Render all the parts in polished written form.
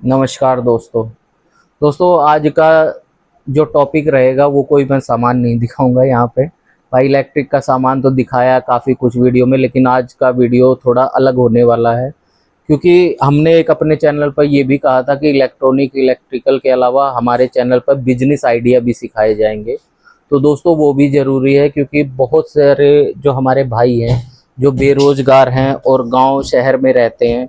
नमस्कार दोस्तों। आज का जो टॉपिक रहेगा वो कोई मैं सामान नहीं दिखाऊंगा यहाँ पे। भाई इलेक्ट्रिक का सामान तो दिखाया काफ़ी कुछ वीडियो में, लेकिन आज का वीडियो थोड़ा अलग होने वाला है, क्योंकि हमने एक अपने चैनल पर ये भी कहा था कि इलेक्ट्रिकल के अलावा हमारे चैनल पर बिजनेस आइडिया भी सिखाए जाएंगे। तो दोस्तों वो भी ज़रूरी है, क्योंकि बहुत सारे जो हमारे भाई हैं जो बेरोज़गार हैं और गांव शहर में रहते हैं,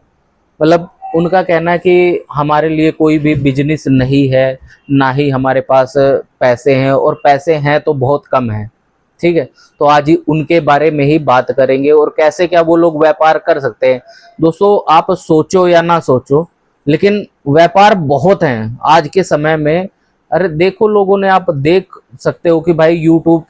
मतलब उनका कहना है कि हमारे लिए कोई भी बिजनेस नहीं है, ना ही हमारे पास पैसे हैं, और पैसे हैं तो बहुत कम हैं। ठीक है, तो आज ही उनके बारे में ही बात करेंगे और कैसे क्या वो लोग व्यापार कर सकते हैं। दोस्तों आप सोचो या ना सोचो, लेकिन व्यापार बहुत हैं आज के समय में। अरे देखो, लोगों ने, आप देख सकते हो कि भाई यूट्यूब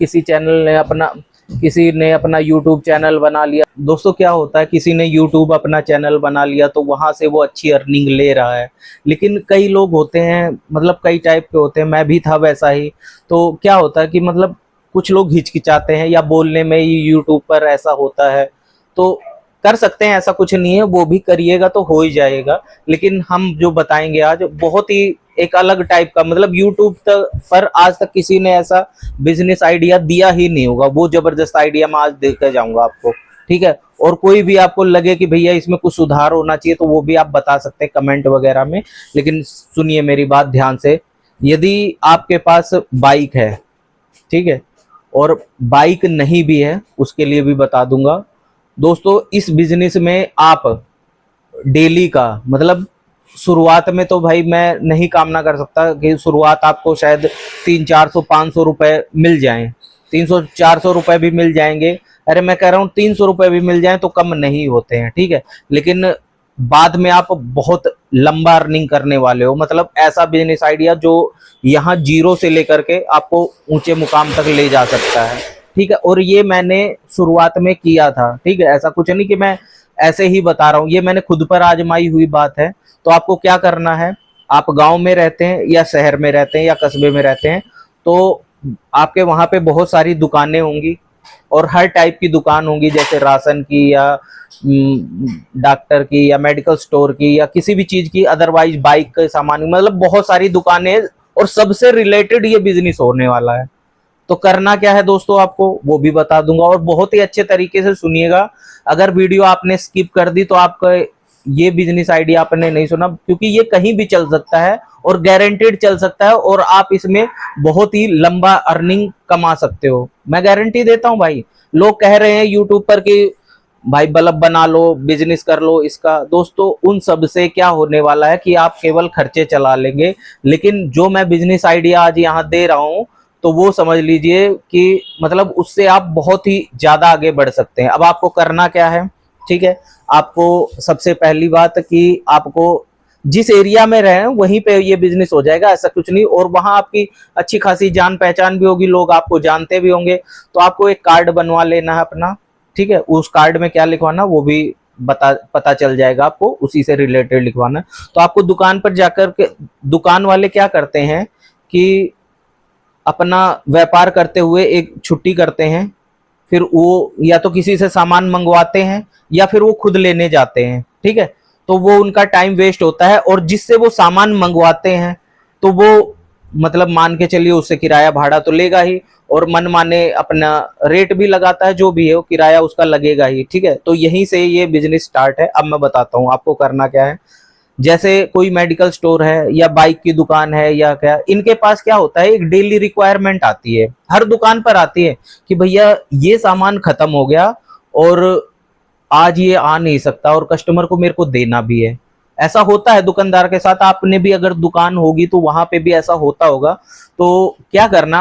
किसी ने अपना यूट्यूब चैनल बना लिया। दोस्तों क्या होता है, किसी ने यूट्यूब अपना चैनल बना लिया तो वहां से वो अच्छी अर्निंग ले रहा है, लेकिन कई लोग होते हैं, मतलब कई टाइप के होते हैं, मैं भी था वैसा ही। तो क्या होता है कि मतलब कुछ लोग हिचकिचाते हैं या बोलने में ही यूट्यूब पर ऐसा होता है। तो कर सकते हैं, ऐसा कुछ नहीं है, वो भी करिएगा तो हो ही जाएगा। लेकिन हम जो बताएंगे आज बहुत ही एक अलग टाइप का, मतलब यूट्यूब पर आज तक किसी ने ऐसा बिजनेस आइडिया दिया ही नहीं होगा। वो जबरदस्त आइडिया मैं आज देकर जाऊंगा आपको। ठीक है, और कोई भी आपको लगे कि भैया इसमें कुछ सुधार होना चाहिए तो वो भी आप बता सकते हैं कमेंट वगैरह में। लेकिन सुनिए मेरी बात ध्यान से। यदि आपके पास बाइक है, ठीक है, और बाइक नहीं भी है, उसके लिए भी बता दूंगा। दोस्तों इस बिजनेस में आप डेली का, मतलब शुरुआत में तो भाई मैं नहीं कामना कर सकता कि शुरुआत आपको शायद 300-400-500 रुपए मिल जाएं, 300-400 रुपए भी मिल जाएंगे। अरे मैं कह रहा हूँ 300 रुपए भी मिल जाएं तो कम नहीं होते हैं। ठीक है, लेकिन बाद में आप बहुत लंबा अर्निंग करने वाले हो, मतलब ऐसा बिजनेस आइडिया जो यहाँ जीरो से लेकर के आपको ऊंचे मुकाम तक ले जा सकता है। ठीक है, और ये मैंने शुरुआत में किया था। ठीक है, ऐसा कुछ नहीं कि मैं ऐसे ही बता रहा हूँ, ये मैंने खुद पर आजमाई हुई बात है। तो आपको क्या करना है, आप गांव में रहते हैं या शहर में रहते हैं या कस्बे में रहते हैं, तो आपके वहां पे बहुत सारी दुकानें होंगी और हर टाइप की दुकान होंगी, जैसे राशन की या डॉक्टर की या मेडिकल स्टोर की या किसी भी चीज की, अदरवाइज बाइक के सामान, मतलब बहुत सारी दुकानें, और सबसे रिलेटेड ये बिजनेस होने वाला है। तो करना क्या है दोस्तों, आपको वो भी बता दूंगा, और बहुत ही अच्छे तरीके से सुनिएगा। अगर वीडियो आपने स्किप कर दी तो आपका ये बिजनेस आइडिया आपने नहीं सुना, क्योंकि ये कहीं भी चल सकता है और गारंटेड चल सकता है, और आप इसमें बहुत ही लंबा अर्निंग कमा सकते हो, मैं गारंटी देता हूं भाई। लोग कह रहे हैं यूट्यूब पर कि भाई बल्ब बना लो, बिजनेस कर लो इसका। दोस्तों उन सब से क्या होने वाला है कि आप केवल खर्चे चला लेंगे, लेकिन जो मैं बिजनेस आइडिया आज यहाँ दे रहा हूँ तो वो समझ लीजिए कि मतलब उससे आप बहुत ही ज्यादा आगे बढ़ सकते हैं। अब आपको करना क्या है, ठीक है, आपको सबसे पहली बात कि आपको जिस एरिया में रहे वहीं पे ये बिजनेस हो जाएगा, ऐसा कुछ नहीं। और वहां आपकी अच्छी खासी जान पहचान भी होगी, लोग आपको जानते भी होंगे। तो आपको एक कार्ड बनवा लेना है अपना। ठीक है, उस कार्ड में क्या लिखवाना वो भी पता चल जाएगा आपको, उसी से रिलेटेड लिखवाना। तो आपको दुकान पर जाकर के, दुकान वाले क्या करते हैं कि अपना व्यापार करते हुए एक छुट्टी करते हैं, फिर वो या तो किसी से सामान मंगवाते हैं या फिर वो खुद लेने जाते हैं। ठीक है, तो वो उनका टाइम वेस्ट होता है, और जिससे वो सामान मंगवाते हैं तो वो, मतलब मान के चलिए उससे किराया भाड़ा तो लेगा ही, और मन माने अपना रेट भी लगाता है, जो भी है वो किराया उसका लगेगा ही। ठीक है, तो यहीं से ये बिजनेस स्टार्ट है। अब मैं बताता हूँ आपको करना क्या है। जैसे कोई मेडिकल स्टोर है या बाइक की दुकान है या क्या, इनके पास क्या होता है, एक डेली रिक्वायरमेंट आती है, हर दुकान पर आती है कि भैया ये सामान खत्म हो गया और आज ये आ नहीं सकता और कस्टमर को मेरे को देना भी है। ऐसा होता है दुकानदार के साथ, आपने भी अगर दुकान होगी तो वहां पे भी ऐसा होता होगा। तो क्या करना,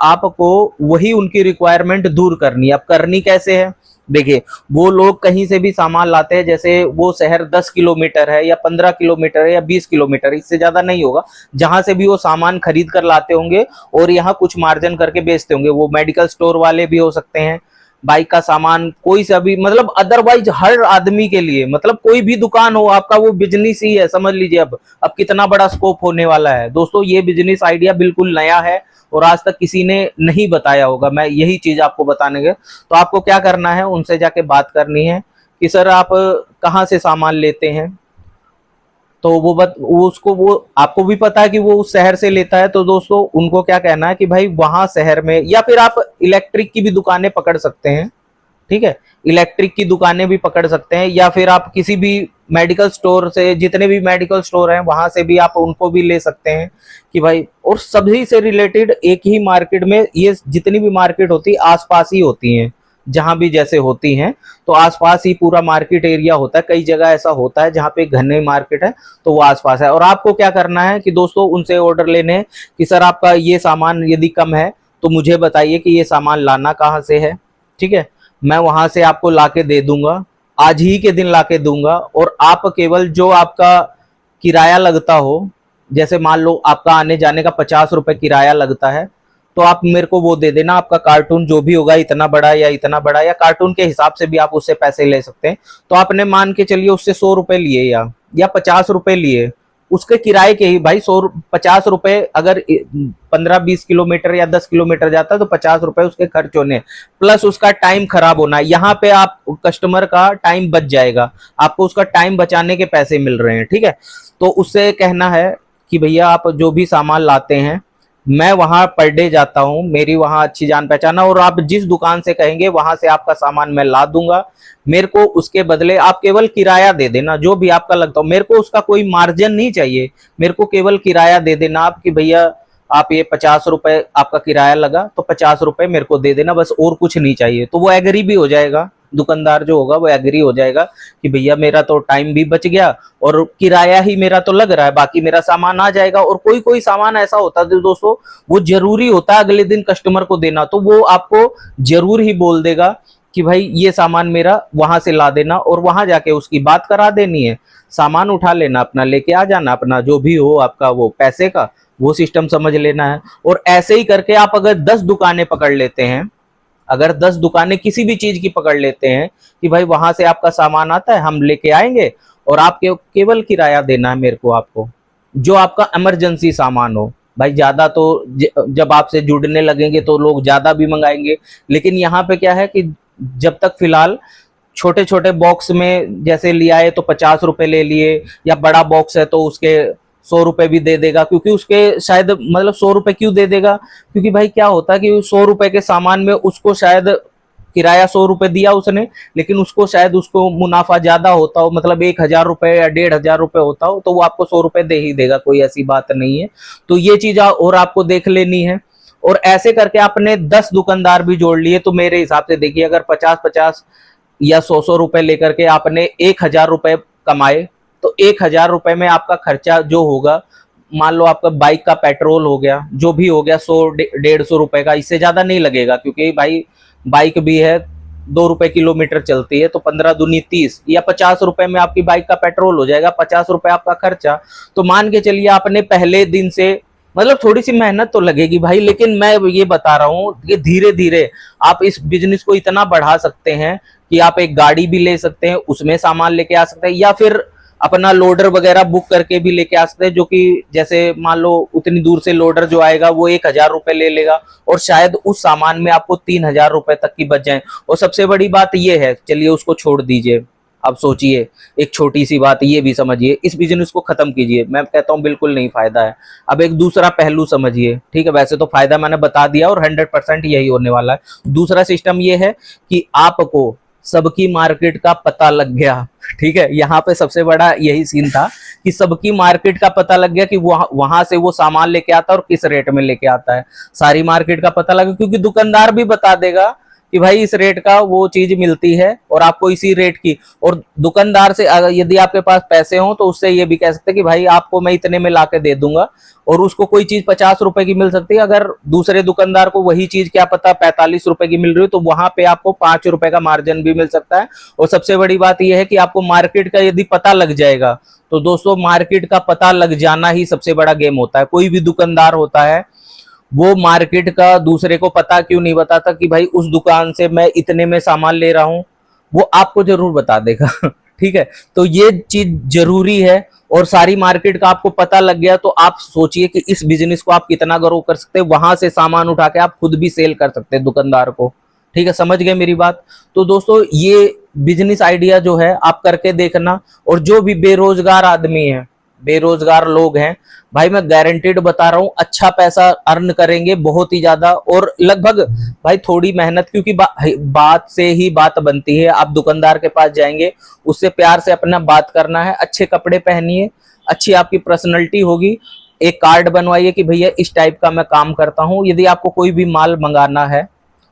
आपको वही उनकी रिक्वायरमेंट दूर करनी है। अब करनी कैसे है, देखिए, वो लोग कहीं से भी सामान लाते हैं, जैसे वो शहर 10 किलोमीटर है या 15 किलोमीटर है या 20 किलोमीटर, इससे ज्यादा नहीं होगा, जहां से भी वो सामान खरीद कर लाते होंगे और यहाँ कुछ मार्जिन करके बेचते होंगे। वो मेडिकल स्टोर वाले भी हो सकते हैं, बाइक का सामान कोई सा भी, मतलब अदरवाइज हर आदमी के लिए, मतलब कोई भी दुकान हो आपका, वो बिजनेस ही है, समझ लीजिए। अब कितना बड़ा स्कोप होने वाला है दोस्तों। ये बिजनेस आइडिया बिल्कुल नया है और आज तक किसी ने नहीं बताया होगा, मैं यही चीज आपको बताने के। तो आपको क्या करना है, उनसे जाके बात करनी है कि सर आप कहाँ से सामान लेते हैं। तो वो उसको, वो आपको भी पता है कि वो उस शहर से लेता है, तो दोस्तों उनको क्या कहना है कि भाई वहां शहर में, या फिर आप इलेक्ट्रिक की भी दुकानें पकड़ सकते हैं, ठीक है, इलेक्ट्रिक की दुकानें भी पकड़ सकते हैं, या फिर आप किसी भी मेडिकल स्टोर से, जितने भी मेडिकल स्टोर हैं वहां से भी आप उनको भी ले सकते हैं कि भाई, और सभी से रिलेटेड एक ही मार्केट में, ये जितनी भी मार्केट होती है आसपास ही होती हैं, जहां भी जैसे होती हैं तो आसपास ही पूरा मार्केट एरिया होता है। कई जगह ऐसा होता है जहां पे घने मार्केट है तो वो आसपास है। और आपको क्या करना है कि दोस्तों उनसे ऑर्डर लेने हैं कि सर आपका ये सामान यदि कम है तो मुझे बताइए कि ये सामान लाना कहाँ से है, ठीक है, मैं वहां से आपको लाके दे दूंगा, आज ही के दिन लाके दूंगा। और आप केवल जो आपका किराया लगता हो, जैसे मान लो आपका आने जाने का 50 रुपए किराया लगता है, तो आप मेरे को वो दे देना, आपका कार्टून जो भी होगा, इतना बड़ा या इतना बड़ा, या कार्टून के हिसाब से भी आप उससे पैसे ले सकते हैं। तो आपने मान के चलिए उससे 100 रुपए लिए या 50 रुपए लिए, उसके किराए के ही भाई 50 रुपए, अगर 15-20 किलोमीटर या 10 किलोमीटर जाता है तो 50 रुपए उसके खर्च होने, प्लस उसका टाइम खराब होना। यहाँ पे आप कस्टमर का टाइम बच जाएगा, आपको उसका टाइम बचाने के पैसे मिल रहे हैं, ठीक है। तो उससे कहना है कि भैया आप जो भी सामान लाते हैं, मैं वहां पर डे जाता हूं, मेरी वहां अच्छी जान पहचान है, और आप जिस दुकान से कहेंगे वहां से आपका सामान मैं ला दूंगा। मेरे को उसके बदले आप केवल किराया दे देना, जो भी आपका लगता हो, मेरे को उसका कोई मार्जिन नहीं चाहिए, मेरे को केवल किराया दे देना आप कि भैया आप ये 50 रुपए आपका किराया लगा तो 50 रुपए मेरे को दे देना, बस और कुछ नहीं चाहिए। तो वो एग्री भी हो जाएगा, दुकानदार जो होगा वो एग्री हो जाएगा कि भैया मेरा तो टाइम भी बच गया और किराया ही मेरा तो लग रहा है, बाकी मेरा सामान आ जाएगा। और कोई कोई सामान ऐसा होता है दोस्तों, वो जरूरी होता है अगले दिन कस्टमर को देना, तो वो आपको जरूर ही बोल देगा कि भाई ये सामान मेरा वहां से ला देना, और वहां जाके उसकी बात करा देनी है, सामान उठा लेना, अपना लेके आ जाना, अपना जो भी हो आपका वो पैसे का वो सिस्टम समझ लेना है। और ऐसे ही करके आप अगर 10 दुकानें पकड़ लेते हैं, अगर 10 दुकानें किसी भी चीज की पकड़ लेते हैं कि भाई वहां से आपका सामान आता है, हम लेके आएंगे और आप केवल किराया देना है मेरे को, आपको जो आपका इमरजेंसी सामान हो। भाई ज्यादा तो जब आपसे जुड़ने लगेंगे तो लोग ज्यादा भी मंगाएंगे, लेकिन यहाँ पे क्या है कि जब तक फिलहाल छोटे छोटे बॉक्स में जैसे लिया है तो 50 रुपए ले लिए, या बड़ा बॉक्स है तो उसके 100 रुपए भी दे देगा, क्योंकि उसके शायद मतलब 100 रुपए क्यों दे देगा, क्योंकि भाई क्या होता है कि 100 रुपए के सामान में उसको शायद किराया 100 रुपए दिया उसने, लेकिन उसको शायद उसको मुनाफा ज्यादा होता हो, मतलब 1,000 रुपए या 1,500 रुपए होता हो, तो वो आपको 100 रुपए दे ही देगा, कोई ऐसी बात नहीं है। तो ये चीज और आपको देख लेनी है। और ऐसे करके आपने 10 दुकानदार भी जोड़ लिए, तो मेरे हिसाब से देखिए अगर 50-50 या 100-100 रुपए लेकर के आपने 1,000 रुपए कमाए, तो 1,000 रुपए में आपका खर्चा जो होगा, मान लो आपका बाइक का पेट्रोल हो गया, जो भी हो गया 100-150 रुपए का, इससे ज्यादा नहीं लगेगा, क्योंकि भाई बाइक भी है 2 रुपए किलोमीटर चलती है, तो 15 दूनी 30 या 50 रुपए में आपकी बाइक का पेट्रोल हो जाएगा, 50 रुपए आपका खर्चा। तो मान के चलिए आपने पहले दिन से, मतलब थोड़ी सी मेहनत तो लगेगी भाई, लेकिन मैं ये बता रहा हूँ कि धीरे धीरे आप इस बिजनेस को इतना बढ़ा सकते हैं कि आप एक गाड़ी भी ले सकते हैं, उसमें सामान लेके आ सकते हैं, या फिर अपना लोडर वगैरह बुक करके भी लेके आ सकते हैं, जो कि जैसे मान लो उतनी दूर से लोडर जो आएगा वो 1,000 रुपए ले लेगा, और शायद उस सामान में आपको 3,000 रुपए तक की बच जाए। और सबसे बड़ी बात ये है, चलिए उसको छोड़ दीजिए, अब सोचिए एक छोटी सी बात ये भी समझिए, इस बिजनेस को खत्म कीजिए, मैं कहता हूँ बिल्कुल नहीं फायदा है। अब एक दूसरा पहलू समझिए, ठीक है, वैसे तो फायदा मैंने बता दिया और 100% यही होने वाला है। दूसरा सिस्टम ये है कि आपको सबकी मार्केट का पता लग गया, ठीक है, यहाँ पे सबसे बड़ा यही सीन था कि सबकी मार्केट का पता लग गया कि वहां से वो सामान लेके आता है और किस रेट में लेके आता है, सारी मार्केट का पता लगा, क्योंकि दुकानदार भी बता देगा कि भाई इस रेट का वो चीज मिलती है और आपको इसी रेट की। और दुकानदार से यदि आपके पास पैसे हो तो उससे ये भी कह सकते हैं कि भाई आपको मैं इतने में लाके दे दूंगा, और उसको कोई चीज 50 रुपए की मिल सकती है, अगर दूसरे दुकानदार को वही चीज क्या पता 45 रुपए की मिल रही हो, तो वहां पे आपको 5 रुपए का मार्जिन भी मिल सकता है। और सबसे बड़ी बात यह है कि आपको मार्केट का यदि पता लग जाएगा, तो दोस्तों मार्केट का पता लग जाना ही सबसे बड़ा गेम होता है। कोई भी दुकानदार होता है वो मार्केट का दूसरे को पता क्यों नहीं बताता कि भाई उस दुकान से मैं इतने में सामान ले रहा हूं, वो आपको जरूर बता देगा ठीक है, तो ये चीज जरूरी है। और सारी मार्केट का आपको पता लग गया तो आप सोचिए कि इस बिजनेस को आप कितना ग्रो कर सकते हैं, वहां से सामान उठा के आप खुद भी सेल कर सकते हैं दुकानदार को, ठीक है, समझ गए मेरी बात। तो दोस्तों ये बिजनेस आइडिया जो है आप करके देखना, और जो भी बेरोजगार आदमी है बेरोजगार लोग हैं, भाई मैं गारंटीड बता रहा हूँ अच्छा पैसा अर्न करेंगे, बहुत ही ज्यादा। और लगभग भाई थोड़ी मेहनत, क्योंकि बात से ही बात बनती है। आप दुकानदार के पास जाएंगे, उससे प्यार से अपना बात करना है, अच्छे कपड़े पहनिए, अच्छी आपकी पर्सनैलिटी होगी, एक कार्ड बनवाइए कि भैया इस टाइप का मैं काम करता हूँ। यदि आपको कोई भी माल मंगाना है,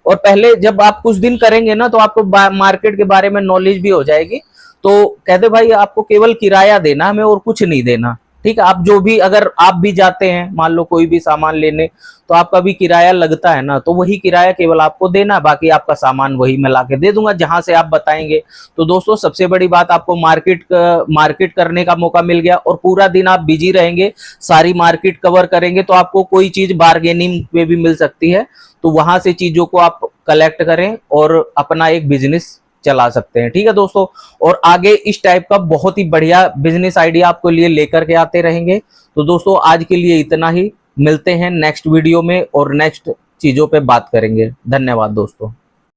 और पहले जब आप कुछ दिन करेंगे ना, तो आपको मार्केट के बारे में नॉलेज भी हो जाएगी। तो कहते भाई आपको केवल किराया देना हमें और कुछ नहीं देना, ठीक है। आप जो भी, अगर आप भी जाते हैं मान लो कोई भी सामान लेने, तो आपका भी किराया लगता है ना, तो वही किराया केवल आपको देना, बाकी आपका सामान वही मैं लाके दे दूंगा जहां से आप बताएंगे। तो दोस्तों सबसे बड़ी बात, आपको मार्केट करने का मौका मिल गया, और पूरा दिन आप बिजी रहेंगे, सारी मार्केट कवर करेंगे, तो आपको कोई चीज बार्गेनिंग में भी मिल सकती है। तो वहां से चीजों को आप कलेक्ट करें और अपना एक बिजनेस चला सकते हैं, ठीक है दोस्तों। और आगे इस टाइप का बहुत ही बढ़िया बिजनेस आइडिया आपको लिए लेकर के आते रहेंगे। तो दोस्तों आज के लिए इतना ही, मिलते हैं नेक्स्ट वीडियो में और नेक्स्ट चीजों पे बात करेंगे। धन्यवाद दोस्तों।